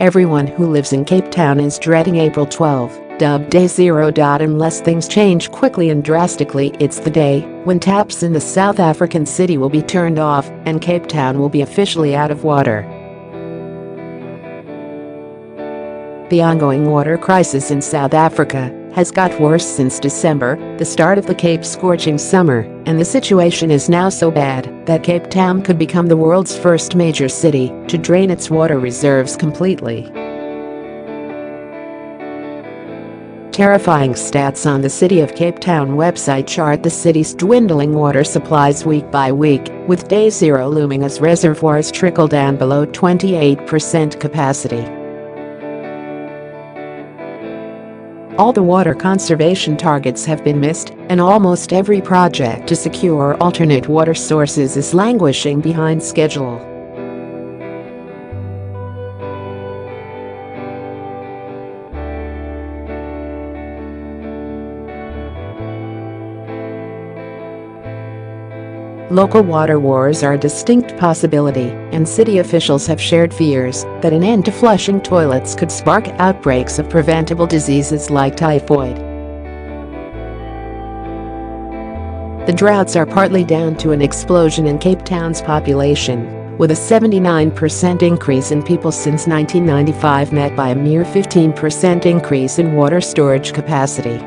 Everyone who lives in Cape Town is dreading April 12, dubbed Day Zero. Unless things change quickly and drastically, it's the day when taps in the South African city will be turned off and Cape Town will be officially out of water. The ongoing water crisis in South Africa has got worse since December, the start of the Cape's scorching summer, and the situation is now so bad that Cape Town could become the world's first major city to drain its water reserves completely. Terrifying stats on the City of Cape Town website chart the city's dwindling water supplies week by week, with Day Zero looming as reservoirs trickle down below 28% capacity. All the water conservation targets have been missed, and almost every project to secure alternate water sources is languishing behind schedule. Local water wars are a distinct possibility, and city officials have shared fears that an end to flushing toilets could spark outbreaks of preventable diseases like typhoid. The droughts are partly down to an explosion in Cape Town's population, with a 79% increase in people since 1995 met by a mere 15% increase in water storage capacity.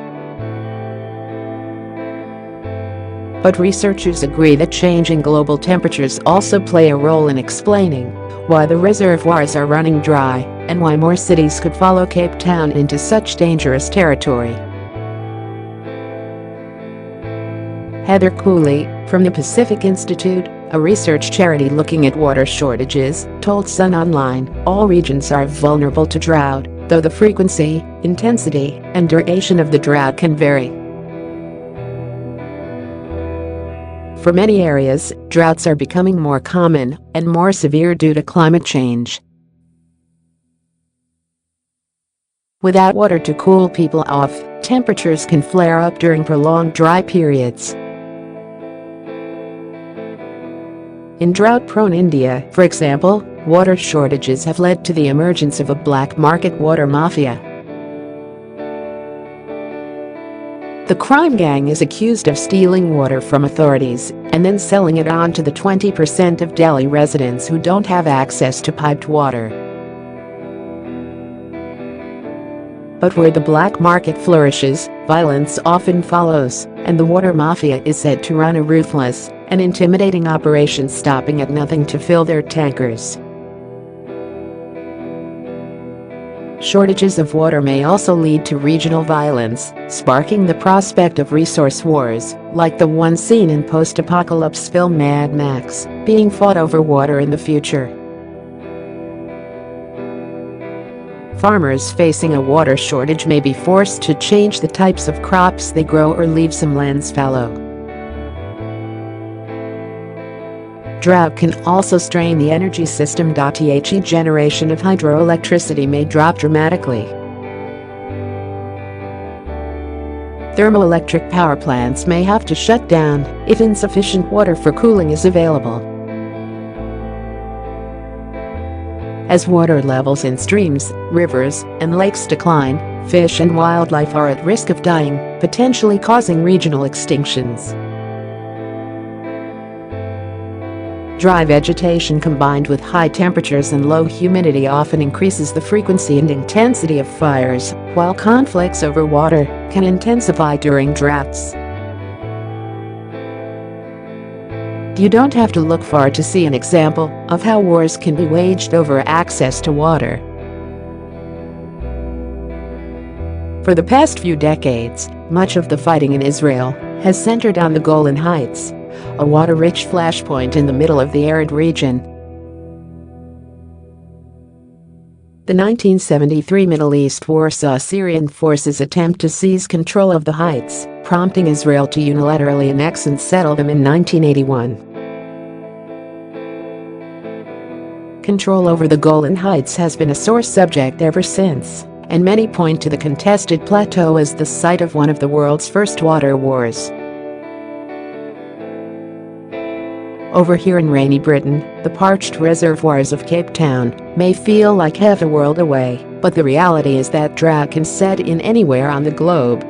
But researchers agree that changing global temperatures also play a role in explaining why the reservoirs are running dry and why more cities could follow Cape Town into such dangerous territory. Heather Cooley, from the Pacific Institute, a research charity looking at water shortages, told Sun Online, all regions are vulnerable to drought, though the frequency, intensity, and duration of the drought can vary. For many areas, droughts are becoming more common and more severe due to climate change. Without water to cool people off, temperatures can flare up during prolonged dry periods. In drought-prone India, for example, water shortages have led to the emergence of a black market water mafia. The crime gang is accused of stealing water from authorities and then selling it on to the 20% of Delhi residents who don't have access to piped water. But where the black market flourishes, violence often follows, and the water mafia is said to run a ruthless and intimidating operation, stopping at nothing to fill their tankers. Shortages of water may also lead to regional violence, sparking the prospect of resource wars, like the one seen in post-apocalypse film Mad Max, being fought over water in the future. Farmers facing a water shortage may be forced to change the types of crops they grow or leave some lands fallow. Drought can also strain the energy system. The generation of hydroelectricity may drop dramatically. Thermoelectric power plants may have to shut down if insufficient water for cooling is available. As water levels in streams, rivers, and lakes decline, fish and wildlife are at risk of dying, potentially causing regional extinctions. Dry vegetation combined with high temperatures and low humidity often increases the frequency and intensity of fires, while conflicts over water can intensify during droughts. You don't have to look far to see an example of how wars can be waged over access to water. For the past few decades, much of the fighting in Israel has centered on the Golan Heights, a water-rich flashpoint in the middle of the arid region. The 1973 Middle East War saw Syrian forces attempt to seize control of the heights, prompting Israel to unilaterally annex and settle them in 1981. Control over the Golan Heights has been a sore subject ever since, and many point to the contested plateau as the site of one of the world's first water wars. Over here in rainy Britain, the parched reservoirs of Cape Town may feel like half a world away, but the reality is that drought can set in anywhere on the globe.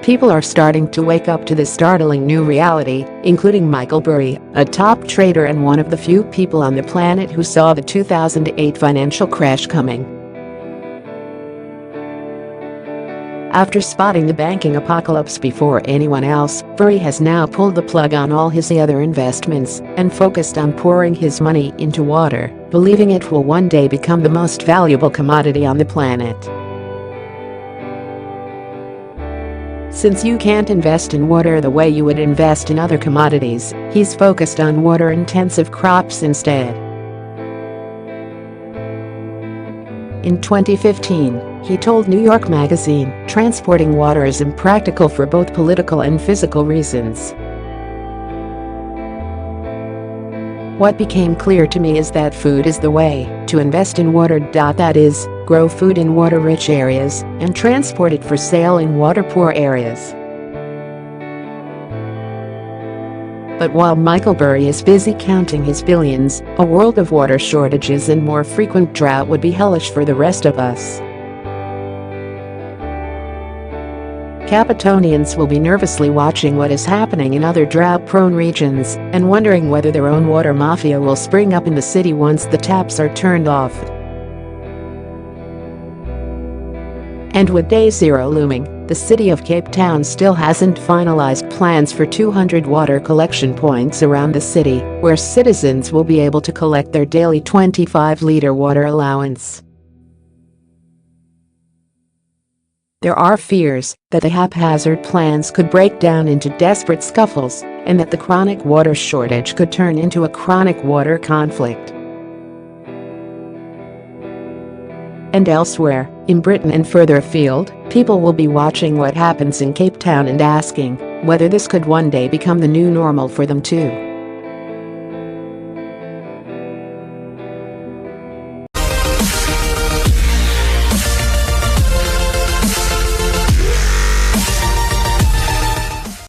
People are starting to wake up to this startling new reality, including Michael Burry, a top trader and one of the few people on the planet who saw the 2008 financial crash coming. After spotting the banking apocalypse before anyone else, Burry has now pulled the plug on all his other investments and focused on pouring his money into water, believing it will one day become the most valuable commodity on the planet. Since you can't invest in water the way you would invest in other commodities, he's focused on water-intensive crops instead. In 2015, he told New York Magazine, "Transporting water is impractical for both political and physical reasons." What became clear to me is that food is the way to invest in water. That is, grow food in water-rich areas and transport it for sale in water-poor areas. But while Michael Burry is busy counting his billions, a world of water shortages and more frequent drought would be hellish for the rest of us. Capetonians will be nervously watching what is happening in other drought-prone regions and wondering whether their own water mafia will spring up in the city once the taps are turned off. And with day zero looming, the city of Cape Town still hasn't finalized plans for 200 water collection points around the city, where citizens will be able to collect their daily 25-liter water allowance. There are fears that the haphazard plans could break down into desperate scuffles and that the chronic water shortage could turn into a chronic water conflict. And elsewhere, in Britain and further afield, people will be watching what happens in Cape Town and asking whether this could one day become the new normal for them too.